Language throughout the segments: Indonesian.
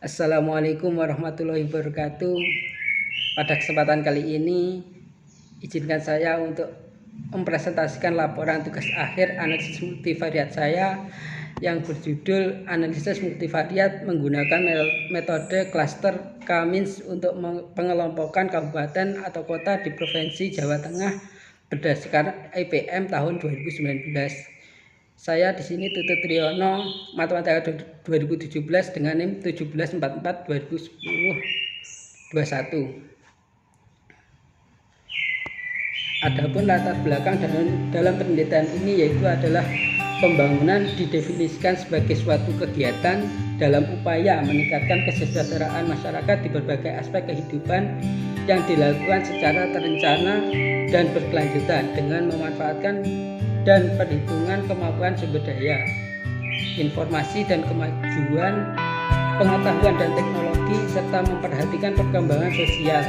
Assalamualaikum warahmatullahi wabarakatuh. Pada kesempatan kali ini, izinkan saya untuk mempresentasikan laporan tugas akhir analisis multivariat saya yang berjudul Analisis Multivariat Menggunakan Metode Cluster K-means untuk pengelompokan kabupaten atau kota di Provinsi Jawa Tengah berdasarkan IPM tahun 2019. Saya di sini Tutut Triyono, Matematika 2017 dengan NIM 1744-2010-21. Adapun latar belakang dalam penelitian ini yaitu adalah pembangunan didefinisikan sebagai suatu kegiatan dalam upaya meningkatkan kesejahteraan masyarakat di berbagai aspek kehidupan yang dilakukan secara terencana dan berkelanjutan dengan memanfaatkan dan perhitungan kemampuan sumber daya, informasi dan kemajuan pengetahuan dan teknologi, serta memperhatikan perkembangan sosial.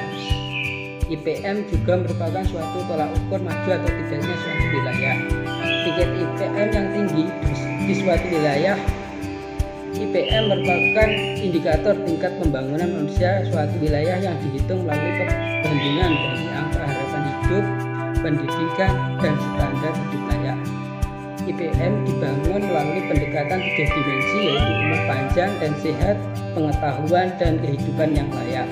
IPM juga merupakan suatu tolak ukur maju atau tidaknya suatu wilayah. Tingkat IPM yang tinggi di suatu wilayah, IPM merupakan indikator tingkat pembangunan manusia suatu wilayah yang dihitung melalui perbandingan dari angka harapan hidup, pendidikan, dan standar hidup layak. IPM dibangun melalui pendekatan 3 dimensi yaitu umur panjang dan sehat, pengetahuan, dan kehidupan yang layak.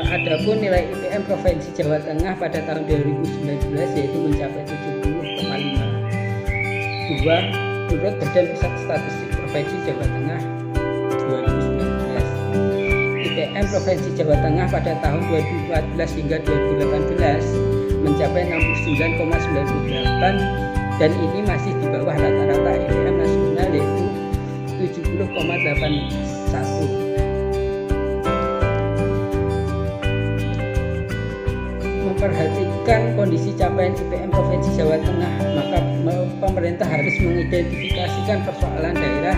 Adapun nilai IPM Provinsi Jawa Tengah pada tahun 2019 yaitu mencapai 70,52 menurut Badan Pusat Statistik Provinsi Jawa Tengah 2019. IPM Provinsi Jawa Tengah pada tahun 2014 hingga 2018 mencapai 69,98 dan ini masih di bawah rata-rata IPM nasional yaitu 70,81. Memperhatikan kondisi capaian IPM Provinsi Jawa Tengah, maka pemerintah harus mengidentifikasikan persoalan daerah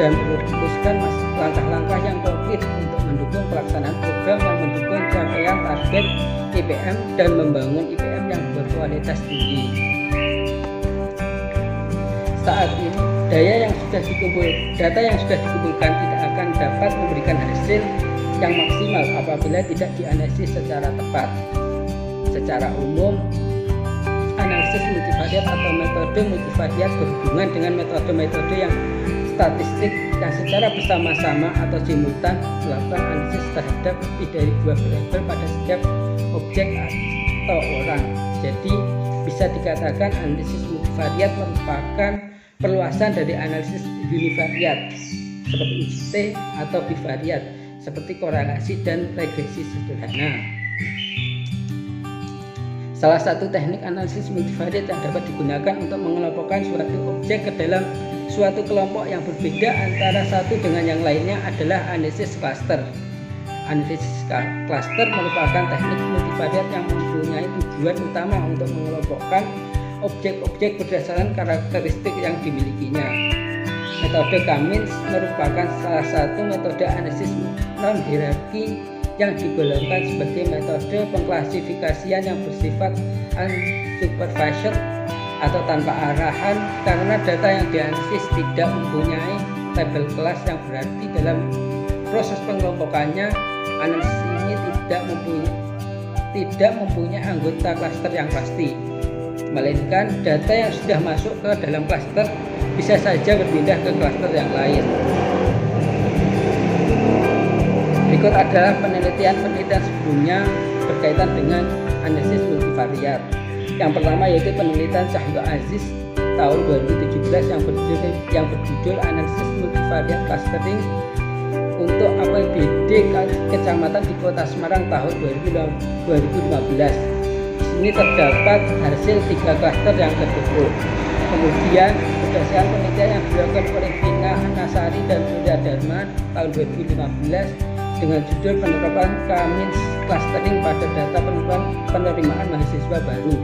dan merumuskan langkah-langkah yang konkret untuk mendukung pelaksanaan program yang mendukung capaian target IPM dan membangun IPM yang berkualitas tinggi. Saat ini, data yang sudah dikumpulkan tidak akan dapat memberikan hasil yang maksimal apabila tidak dianalisis secara tepat. Secara umum, analisis multivariat atau metode multivariat berhubungan dengan metode-metode yang statistik yang secara bersama-sama atau simultan melakukan analisis terhadap lebih dari 2 variabel pada setiap objek atau orang. Jadi, bisa dikatakan analisis multivariat merupakan perluasan dari analisis univariat seperti UGT atau bivariat seperti korelasi dan regresi sederhana. Salah satu teknik analisis multivariat yang dapat digunakan untuk mengelompokkan suatu objek ke dalam suatu kelompok yang berbeda antara satu dengan yang lainnya adalah analisis cluster. Analisis cluster merupakan teknik multivariat yang mempunyai tujuan utama untuk mengelompokkan objek-objek berdasarkan karakteristik yang dimilikinya. Metode K-means merupakan salah satu metode analisis non-hierarki yang digolongkan sebagai metode pengklasifikasian yang bersifat unsupervised atau tanpa arahan karena data yang dianalisis tidak mempunyai label kelas yang berarti dalam proses pengelompokannya analisis ini tidak mempunyai anggota klaster yang pasti, melainkan data yang sudah masuk ke dalam klaster bisa saja berpindah ke klaster yang lain. Berikut adalah penelitian sebelumnya berkaitan dengan analisis multivariat. Yang pertama yaitu penelitian Cahyo Aziz tahun 2017 yang berjudul Analisis Multivariat Clustering untuk APBD Kecamatan di Kota Semarang tahun 2015. Di sini terdapat hasil 3 klaster yang terkumpul. Kemudian berdasarkan penelitian yang dilakukan oleh Vina Nasari dan Surya Dharma tahun 2015 dengan judul penerapan K-means clustering pada data penerimaan mahasiswa baru.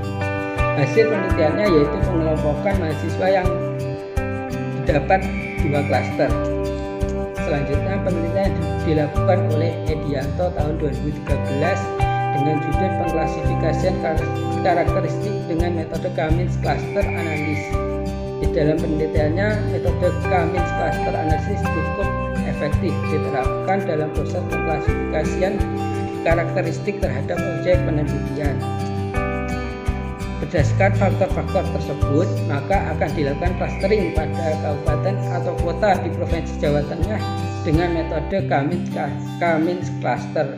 Hasil penelitiannya yaitu pengelompokan mahasiswa yang didapat 2 klaster. Selanjutnya penelitian dilakukan oleh Edianto tahun 2013 dengan judul pengklasifikasian karakteristik dengan metode K-means cluster analysis. Di dalam penelitiannya, metode K-means cluster analysis cukup efektif diterapkan dalam proses pengklasifikasian karakteristik terhadap objek penelitian. Berdasarkan faktor-faktor tersebut, maka akan dilakukan clustering pada kabupaten atau kota di Provinsi Jawa Tengah dengan metode Cummins cluster.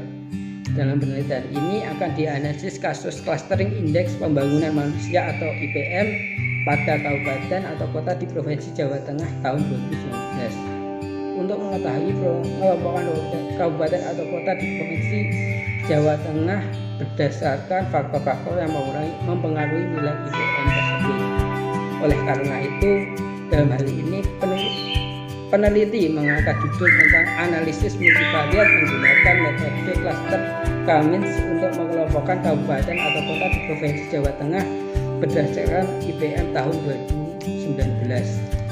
Dalam penelitian ini akan dianalisis kasus clustering indeks pembangunan manusia atau IPM pada kabupaten atau kota di Provinsi Jawa Tengah tahun 2019. Untuk mengetahui pengelompokan kabupaten atau kota di Provinsi Jawa Tengah berdasarkan faktor-faktor yang mempengaruhi nilai IPM tersebut. Oleh karena itu, dalam hal ini peneliti mengangkat judul tentang analisis multivariat menggunakan metode cluster Cummins untuk mengelompokkan kabupaten atau kota di Provinsi Jawa Tengah berdasarkan IPM tahun 2019.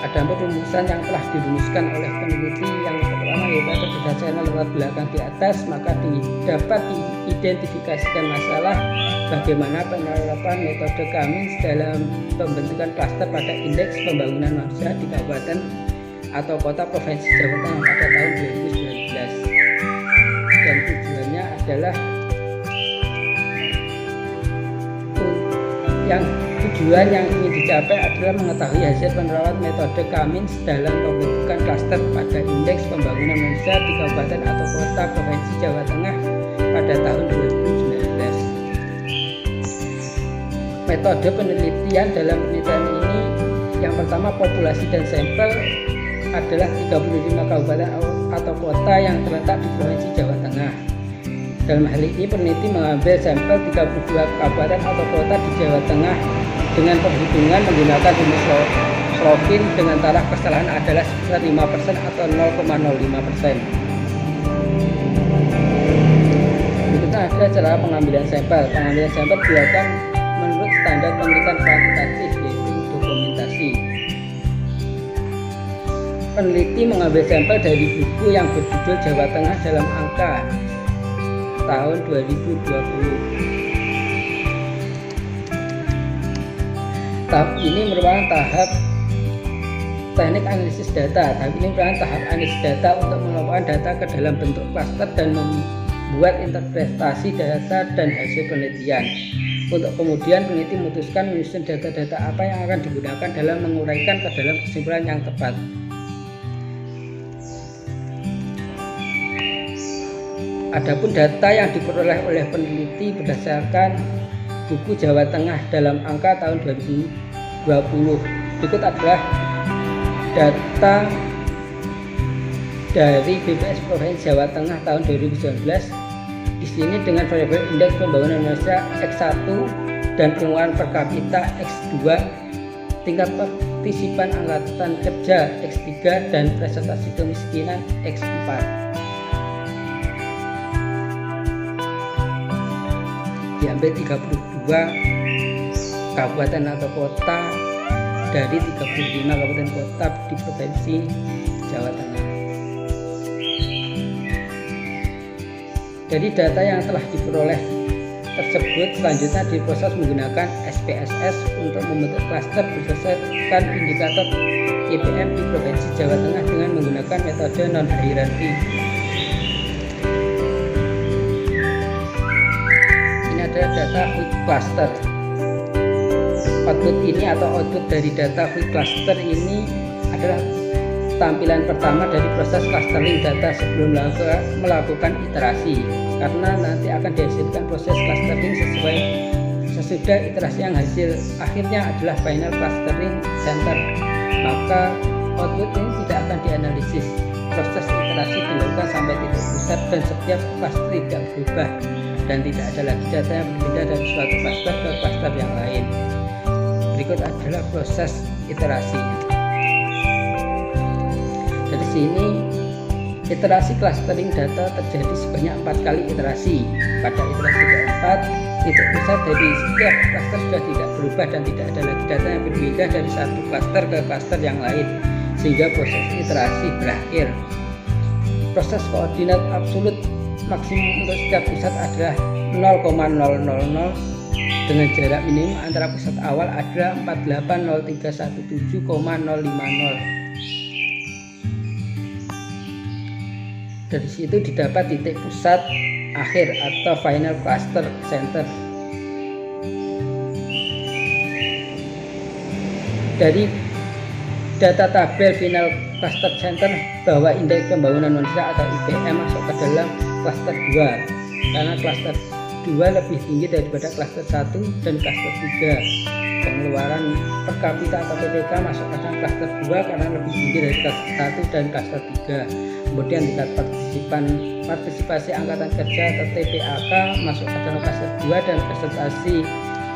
Ada rumusan yang telah dirumuskan oleh peneliti. Yang pertama yaitu berdasarkan latar belakang di atas, maka dapat diidentifikasikan masalah bagaimana penerapan metode Cummins dalam pembentukan klaster pada indeks pembangunan manusia di kabupaten atau kota Provinsi Jawa Tengah pada tahun 2019. Dan tujuannya adalah tujuan yang ingin dicapai adalah mengetahui hasil penerapan metode Cummins dalam pembentukan klaster pada indeks pembangunan manusia di kabupaten atau kota Provinsi Jawa Tengah pada tahun 2019. Metode penelitian dalam penelitian ini yang pertama, populasi dan sampel adalah 35 kabupaten atau kota yang terletak di Provinsi Jawa Tengah. Dalam hal ini peneliti mengambil sampel 32 kabupaten atau kota di Jawa Tengah dengan perhitungan menggunakan rumus Slovin dengan taraf kesalahan adalah sebesar 5% atau 0,05%. Berikutnya ada cara pengambilan sampel. Pengambilan sampel dilakukan menurut standar penelitian kuantitatif, yaitu dokumentasi. Peneliti mengambil sampel dari buku yang berjudul Jawa Tengah dalam Angka tahun 2020. Tahap ini merupakan tahap teknik analisis data. Tahap ini merupakan tahap analisis data untuk mengelompokkan data ke dalam bentuk klaster dan membuat interpretasi data dan hasil penelitian. Untuk kemudian peneliti memutuskan menyusun data-data apa yang akan digunakan dalam menguraikan ke dalam kesimpulan yang tepat. Adapun data yang diperoleh oleh peneliti berdasarkan buku Jawa Tengah dalam Angka tahun 2020. Berikut adalah data dari BPS Provinsi Jawa Tengah tahun 2019. Di sini dengan variabel indeks pembangunan manusia X1 dan pengeluaran per kapita X2, tingkat partisipan angkatan kerja X3 dan presentasi kemiskinan X4. Diambil 32 kabupaten atau kota dari 35 kabupaten kota di Provinsi Jawa Tengah. Dari data yang telah diperoleh tersebut selanjutnya diproses menggunakan SPSS untuk membentuk klaster berdasarkan indikator IPM di Provinsi Jawa Tengah dengan menggunakan metode non-hierarki. Adalah data quick cluster. Output ini atau output dari data quick cluster ini adalah tampilan pertama dari proses clustering data sebelum melakukan iterasi, karena nanti akan dihasilkan proses clustering sesudah iterasi yang hasil akhirnya adalah final clustering center. Maka output ini tidak akan dianalisis. Proses iterasi dilakukan sampai titik pusat dan setiap cluster tidak berubah dan tidak ada lagi data yang berbeda dari suatu cluster ke cluster yang lain. Berikut adalah proses iterasi. Dari sini iterasi clustering data terjadi sebanyak 4 kali iterasi. Pada iterasi keempat, titik pusat dari setiap cluster sudah tidak berubah dan tidak ada lagi data yang berbeda dari satu cluster ke cluster yang lain, sehingga proses iterasi berakhir. Proses koordinat absolut maksimum untuk setiap pusat adalah 0,000 dengan jarak minimum antara pusat awal adalah 480317,050. Dari situ didapat titik pusat akhir atau final cluster center. Dari data tabel final cluster center bahwa indeks pembangunan manusia atau IPM masuk ke dalam cluster 2 karena cluster 2 lebih tinggi daripada cluster 1 dan cluster 3. Pengeluaran per kapita atau PPK masuk ke dalam cluster 2 karena lebih tinggi dari cluster 1 dan cluster 3. Kemudian tingkat partisipasi angkatan kerja atau TPAK masuk ke dalam cluster 2 dan presentasi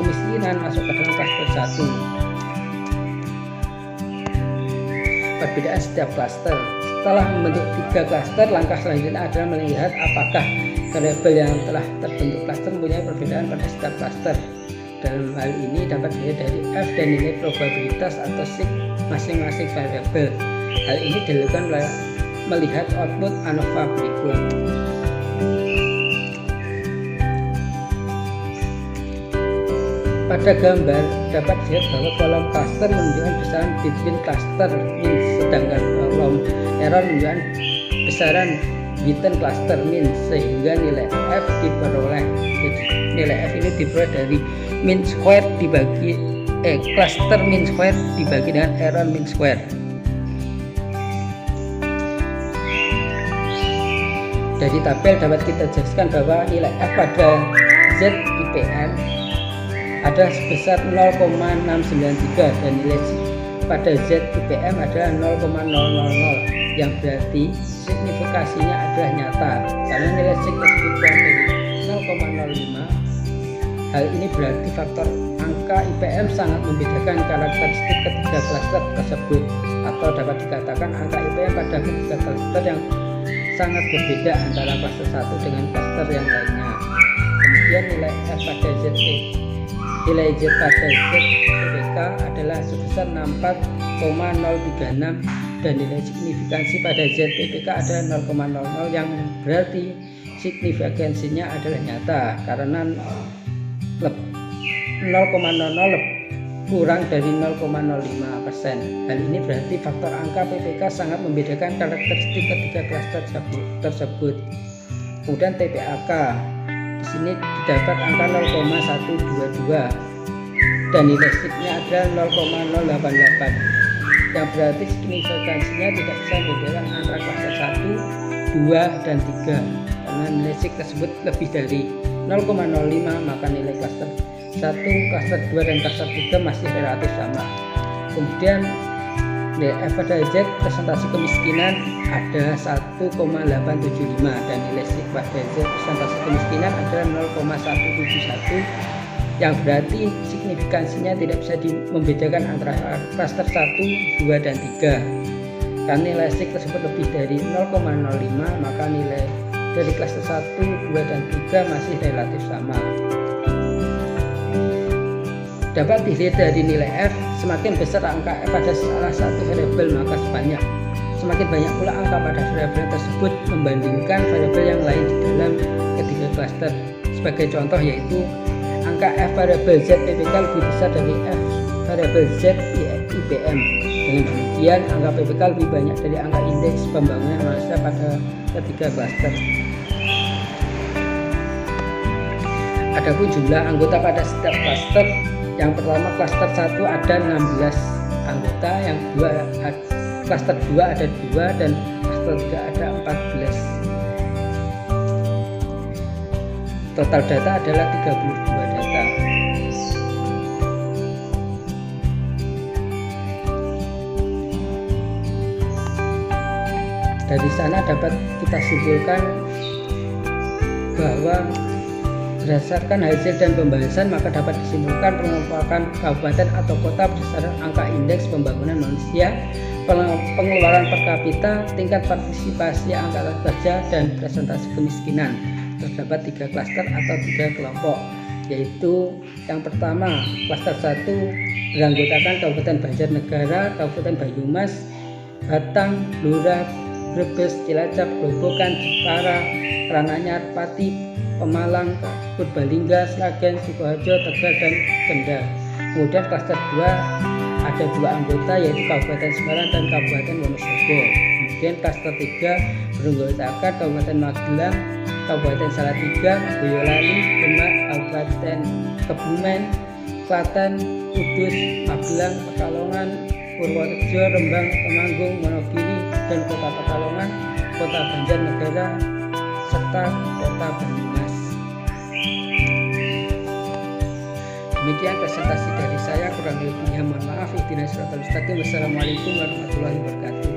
kemiskinan masuk ke dalam cluster 1. Perbedaan setiap klaster. Setelah membentuk 3 klaster, langkah selanjutnya adalah melihat apakah variabel yang telah terbentuk klaster mempunyai perbedaan pada setiap klaster. Dalam hal ini dapat dilihat dari F dan nilai probabilitas atau sig masing-masing variabel. Hal ini dilakukan melihat output ANOVA berikut. Pada gambar dapat dilihat bahwa kolom cluster menunjukkan besaran between cluster min, sedangkan kolom error menunjukkan besaran within cluster min, sehingga nilai F diperoleh. Jadi nilai F ini diperoleh dari min square dibagi cluster min square dibagi dengan error min square. Dari tabel dapat kita jelaskan bahwa nilai F pada Z IPM ada sebesar 0,693 dan nilai pada Z IPM adalah 0,000 yang berarti signifikasinya adalah nyata karena nilai sig tersebut kurang dari 0,05. Hal ini berarti faktor angka IPM sangat membedakan karakteristik ketiga klaster tersebut, atau dapat dikatakan angka IPM pada ketiga klaster yang sangat berbeda antara klaster 1 dengan klaster yang lainnya. Kemudian nilai F pada nilai Z pada Z PPK adalah sebesar 64,036 dan nilai signifikansi pada Z PPK adalah 0,00 yang berarti signifikansinya adalah nyata karena 0,00 kurang dari 0,05%. Hal ini berarti faktor angka PPK sangat membedakan karakteristik ketiga klaster tersebut. Kemudian TPAK di sini didapat angka 0,122 dan nilai signya adalah 0,088 yang berarti signifikansinya tidak bisa membedakan antara klaster 1, 2, dan 3 karena nilai sig tersebut lebih dari 0,05, maka nilai klaster 1, klaster 2, dan klaster 3 masih relatif sama. Kemudian nilai F pada Z presentasi kemiskinan ada 1,875 dan nilai sig pada Z presentasi kemiskinan adalah 0,171 yang berarti signifikansinya tidak bisa membedakan antara klaster 1, 2, dan 3. Karena nilai sig tersebut lebih dari 0,05, maka nilai dari klaster 1, 2, dan 3 masih relatif sama. Dapat dilihat dari nilai F, semakin besar angka F pada salah satu variabel maka semakin banyak pula angka pada variabel tersebut membandingkan variabel yang lain di dalam ketiga klaster. Sebagai contoh yaitu angka F variabel Z PPK lebih besar dari F variabel Z IPM. Dengan demikian angka PPK lebih banyak dari angka indeks pembangunan manusia pada ketiga klaster. Adapun jumlah anggota pada setiap klaster, yang pertama klaster 1 ada 16 anggota, yang kedua klaster 2 ada 2 dan klaster 3 ada 14. Total data adalah 32 data. Dari sana dapat kita simpulkan bahwa berdasarkan hasil dan pembahasan maka dapat disimpulkan pengelompokan kabupaten atau kota berdasarkan angka indeks pembangunan manusia, pengeluaran per kapita, tingkat partisipasi angkatan kerja, dan presentasi kemiskinan. Terdapat 3 klaster atau 3 kelompok, yaitu yang pertama klaster 1 beranggotakan Kabupaten Banjarnegara, Kabupaten Banyumas, Batang, Blora, Brebes, Cilacap, Grobogan, Jepara, Karanganyar, Pati, Pemalang, Purbalingga, Sragen, Sukoharjo, Tegal, dan Kendal. Kemudian klaster 2 ada 2 anggota yaitu Kabupaten Semarang dan Kabupaten Wonosobo. Kemudian klaster 3 Bronggosaka, Kabupaten Magelang, Kabupaten Salatiga, Boyolali, Demak, Kabupaten Kebumen, Klaten, Kudus, Magelang, Pekalongan, Purworejo, Rembang, Temanggung, Wonogiri, dan Kota Pekalongan, Kota Banjarnegara, serta Kota Banyumas. Demikian presentasi dari saya, kurang lebihnya mohon maaf. Wassalamualaikum warahmatullahi wabarakatuh.